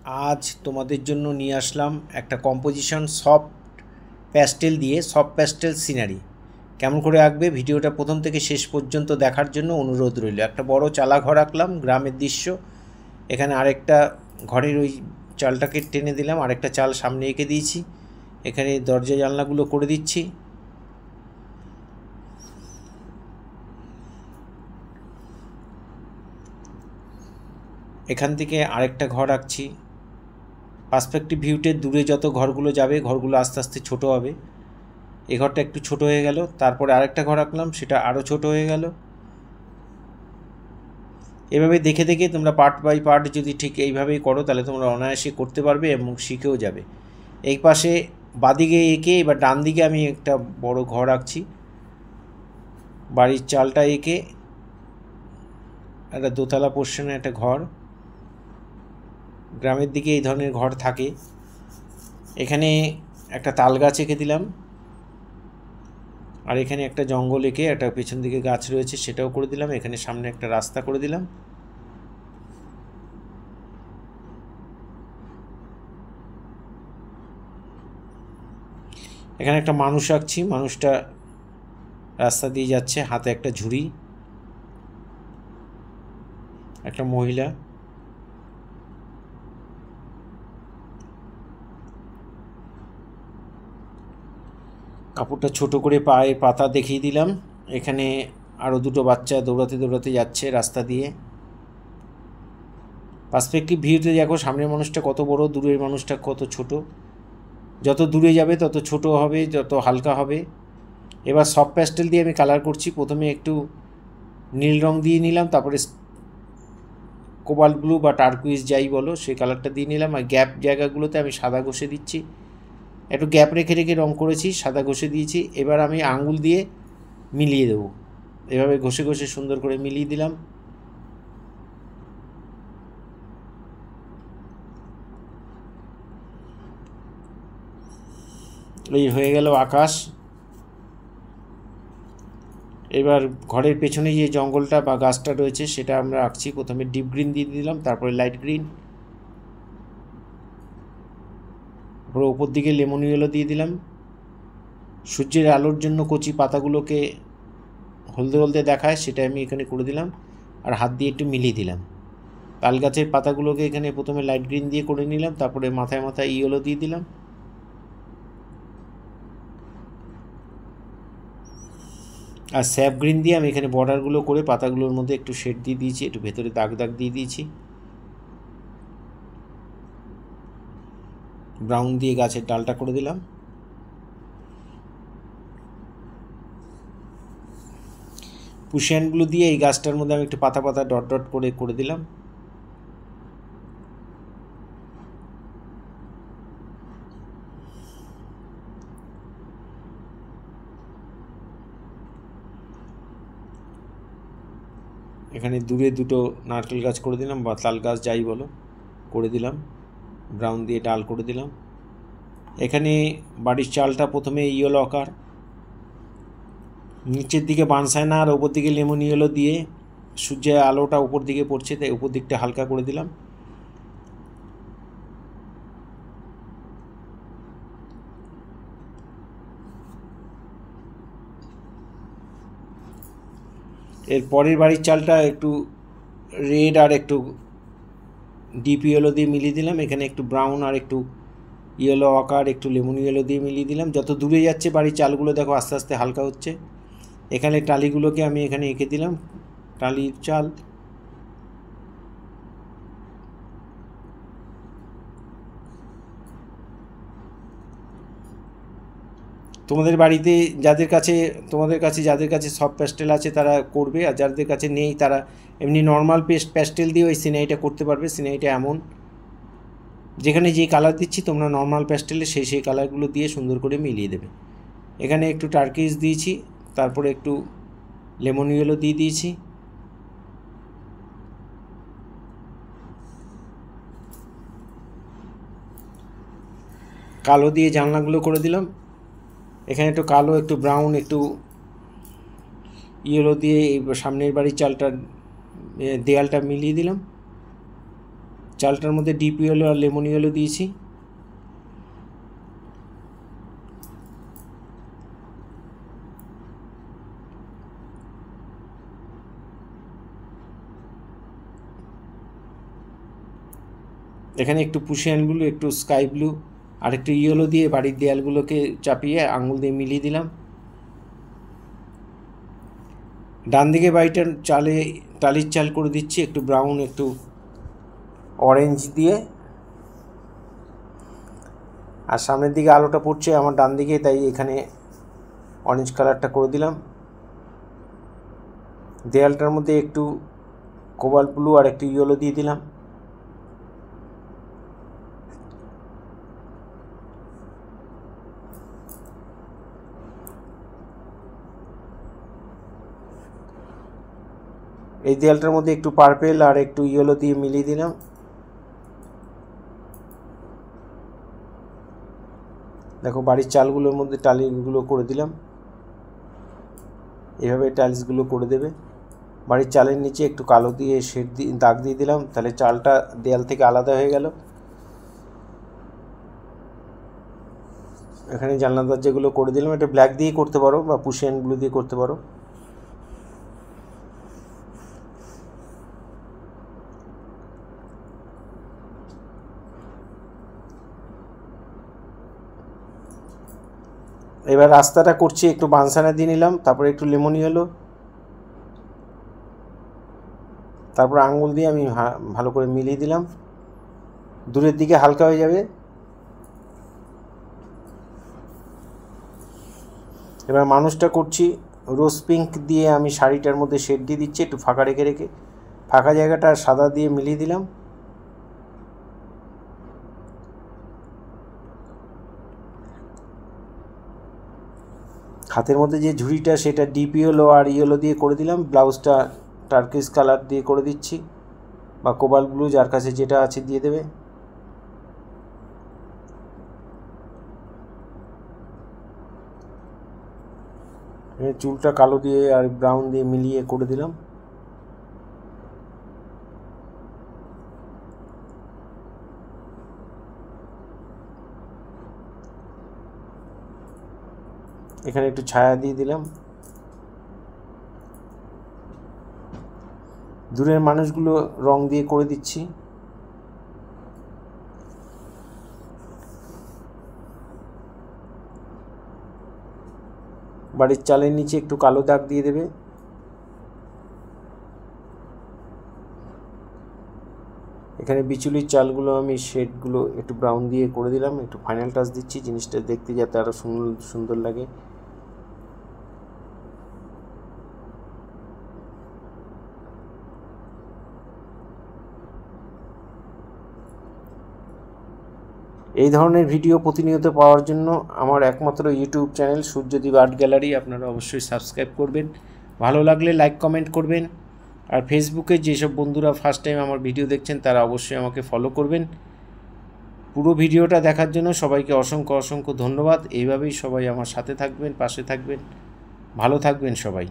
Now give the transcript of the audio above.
আজ তোমাদের জন্য নিয়ে আসলাম একটা কম্পোজিশন সফট প্যাস্টেল সিনারি। কেমন করে আঁকবে ভিডিওটা প্রথম থেকে শেষ পর্যন্ত দেখার জন্য অনুরোধ রইল। একটা বড় চালা ঘর আঁকলাম, গ্রামের দৃশ্য। এখানে আরেকটা ঘরের ওই চালটাকে টেনে দিলাম, আরেকটা চাল সামনে এঁকে দিয়েছি। এখানে দরজা জানলাগুলো করে দিচ্ছি। এখান থেকে আরেকটা ঘর আঁকছি। পার্সপেক্টিভ ভিউতে দূরে যত ঘরগুলো যাবে ঘরগুলো আস্তে আস্তে ছোট হবে। এই ঘরটা একটু ছোট হয়ে গেল, তারপরে আরেকটা ঘর আঁকলাম, সেটা আরও ছোট হয়ে গেল। এভাবে দেখে দেখে তোমরা পার্ট বাই পার্ট যদি ঠিক এইভাবেই করো তাহলে তোমরা অনায়াসে করতে পারবে এবং শিখেও যাবে। এই পাশে বাদিকে এঁকে এবার ডান দিকে আমি একটা বড় ঘর আঁকছি। বাড়ির চালটা এঁকে একটা দোতলা পোর্শনে একটা ঘর। গ্রামের দিকে এই ধরনের ঘর থাকে। এখানে একটা তাল গাছ এঁকে দিলাম, আর এখানে একটা জঙ্গল এঁকে একটা পেছন দিকে গাছ রয়েছে সেটাও করে দিলাম। এখানে সামনে একটা রাস্তা করে দিলাম। এখানে একটা মানুষ আঁকছি, মানুষটা রাস্তা দিয়ে যাচ্ছে, হাতে একটা ঝুড়ি। একটা মহিলা, কাপড়টা ছোট করে পায়ের পাতা দেখিয়ে দিলাম। এখানে আরও দুটো বাচ্চা দৌড়াতে দৌড়াতে যাচ্ছে রাস্তা দিয়ে। পার্সপেক্টিভ ভিউতে দেখো সামনের মানুষটা কত বড়, দূরের মানুষটা কত ছোট। যত দূরে যাবে তত ছোট হবে, যত হালকা হবে। এবার সফট প্যাস্টেল দিয়ে আমি কালার করছি। প্রথমে একটু নীল রং দিয়ে নিলাম, তারপরে কোবাল্ট ব্লু বা টার্কুইজ যাই বলো সেই কালারটা দিয়ে নিলাম। আর গ্যাপ জায়গাগুলোতে আমি সাদা ঘষে দিচ্ছি। একটু গ্যাপ রেখে রেখে রং করেছি, সাদা ঘষে দিয়েছি। এবার আমি আঙুল দিয়ে মিলিয়ে দেবো। এভাবে ঘষে ঘষে সুন্দর করে মিলিয়ে দিলাম। এই হয়ে গেল আকাশ। এবার ঘরের পেছনে যে জঙ্গলটা বা গাছটা রয়েছে সেটা আমরা আঁকছি। প্রথমে ডিপ গ্রিন দিয়ে দিলাম, তারপরে লাইট গ্রিন, তারপরে ওপর দিকে লেমন ইয়েলো দিয়ে দিলাম। সূর্যের আলোর জন্য কচি পাতাগুলোকে হলদে হলদে দেখায় সেটা আমি এখানে করে দিলাম, আর হাত দিয়ে একটু মিলিয়ে দিলাম। তাল গাছের পাতাগুলোকে এখানে প্রথমে লাইট গ্রিন দিয়ে করে নিলাম, তারপরে মাথায় মাথায় ইয়েলো দিয়ে দিলাম। আর স্যাপ গ্রিন দিয়ে আমি এখানে বর্ডারগুলো করে পাতাগুলোর মধ্যে একটু শেড দিয়ে দিয়েছি, একটু ভেতরে দাগ দাগ দিয়ে দিয়েছি। ব্রাউন দিয়ে গাছের ডালটা করে দিলাম। পুশিয়ানগুলো দিয়ে এই গাছটার মধ্যে আমি একটু পাতা পাতা ডট ডট করে দিলাম। এখানে দূরে দুটো নারকেল গাছ করে দিলাম বা তাল গাছ যাই বলো করে দিলাম। ব্রাউন দিয়ে ডাল করে দিলাম। এখানে বাড়ির চালটা প্রথমে ইয়েলো আকার, নিচের দিকে বানসাইনা আর ওপর দিকে লেমন ইয়েলো দিয়ে সূর্যের আলোটা উপর দিকে পড়ছে তাই উপর দিকটা হালকা করে দিলাম। এর পরের বাড়ির চালটা একটু রেড আর একটু ডিপ ইয়েলো দিয়ে মিলিয়ে দিলাম। এখানে একটু ব্রাউন আর একটু ইয়েলো আকার একটু লেমন ইয়েলো দিয়ে মিলিয়ে দিলাম। যত দূরে যাচ্ছে বাড়ির চালগুলো দেখো আস্তে আস্তে হালকা হচ্ছে। এখানে টালিগুলোকে আমি এখানে এঁকে দিলাম, টালির চাল। তোমাদের বাড়িতে তোমাদের কাছে যাদের কাছে সফট প্যাস্টেল আছে তারা করবে, আর যাদের কাছে নেই তারা এমনি নর্মাল প্যাস্টেল দিয়ে ওই সিনারিটা করতে পারবে। সিনারিটা এমন যেখানে যে কালার দিচ্ছি তোমরা নর্মাল প্যাস্টেলে সেই কালারগুলো দিয়ে সুন্দর করে মিলিয়ে দেবে। এখানে একটু টার্কিশ দিয়েছি, তারপরে একটু লেমন ইয়েলো দিয়ে দিয়েছি। কালো দিয়ে জানলাগুলো করে দিলাম। এখানে একটু কালো একটু ব্রাউন একটু ইয়েলো দিয়ে সামনের বাড়ির চালটার দেয়ালটা মিলিয়ে দিলাম। চালটার মধ্যে ডিপ ইয়েলো আর লেমন ইয়েলো দিয়েছি। এখানে একটু পুশিয়ান ব্লু, একটু স্কাই ব্লু আর একটু ইয়েলো দিয়ে বাড়ির দেয়ালগুলোকে চাপিয়ে আঙুল দিয়ে মিলিয়ে দিলাম। ডান দিকে বাড়িটার চালে টালির চাল করে দিচ্ছি একটু ব্রাউন একটু অরেঞ্জ দিয়ে, আর সামনের দিকে আলোটা পড়ছে আমার ডান দিকে, তাই এখানে অরেঞ্জ কালারটা করে দিলাম। দেয়ালটার মধ্যে একটু কোবাল্ট ব্লু আর একটু ইয়েলো দিয়ে দিলাম। এই দেয়ালটার মধ্যে একটু পার্পেল আর একটু ইয়েলো দিয়ে মিলিয়ে দিলাম। দেখো বাড়ির চালগুলোর মধ্যে টালিগুলো করে দিলাম, এভাবে টাইলসগুলো করে দেবে। বাড়ির চালের নিচে একটু কালো দিয়ে শেড দিয়ে দাগ দিয়ে দিলাম, তাহলে চালটা দেয়াল থেকে আলাদা হয়ে গেল। এখানে জানলা দরজাগুলো করে দিলাম, এটা ব্ল্যাক দিয়ে করতে পারো বা পুশিয়ান ব্লু দিয়ে করতে পারো। এবার রাস্তাটা করছি একটু বানসানা দিয়ে নিলাম, তারপরে একটু লেমন ইয়েলো, তারপর আঙুল দিয়ে আমি ভালো করে মিলিয়ে দিলাম। দূরের দিকে হালকা হয়ে যাবে। এবার মানুষটা করছি রোজ পিঙ্ক দিয়ে, আমি শাড়িটার মধ্যে শেড দিয়ে দিচ্ছি একটু ফাঁকা রেখে রেখে, ফাঁকা জায়গাটা সাদা দিয়ে মিলিয়ে দিলাম। হাতের মধ্যে যে ঝুড়িটা সেটা ডিপ ইয়েলো আর ইয়েলো দিয়ে করে দিলাম। ব্লাউজটা টার্কিশ কালার দিয়ে করে দিচ্ছি বা কোবাল্ট ব্লু, যার কাছে যেটা আছে দিয়ে দেবে। চুলটা কালো দিয়ে আর ব্রাউন দিয়ে মিলিয়ে করে দিলাম। এখানে একটু ছায়া দিয়ে দিলাম। দূরের মানুষগুলো রং দিয়ে করে দিচ্ছি। বাড়ির চালের নিচে একটু কালো দাগ দিয়ে দেবে। এখানে বিচুলির চালগুলো আমি শেডগুলো একটু ব্রাউন দিয়ে করে দিলাম, একটু ফাইনাল টাচ দিচ্ছি জিনিসটা দেখতে যাতে আরও সুন্দর লাগে। এই ধরনের ভিডিও প্রতিনিয়ত পাওয়ার জন্য আমার একমাত্র YouTube channel Suryadip art gallery আপনারা অবশ্যই সাবস্ক্রাইব করবেন। ভালো লাগলে লাইক কমেন্ট করবেন। আর ফেসবুকে যেসব বন্ধুরা ফার্স্ট টাইম আমার ভিডিও দেখছেন তারা অবশ্যই আমাকে ফলো করবেন। পুরো ভিডিওটা দেখার জন্য সবাইকে অসংখ্য অসংখ্য ধন্যবাদ। এইভাবেই সবাই আমার সাথে থাকবেন, পাশে থাকবেন, ভালো থাকবেন সবাই।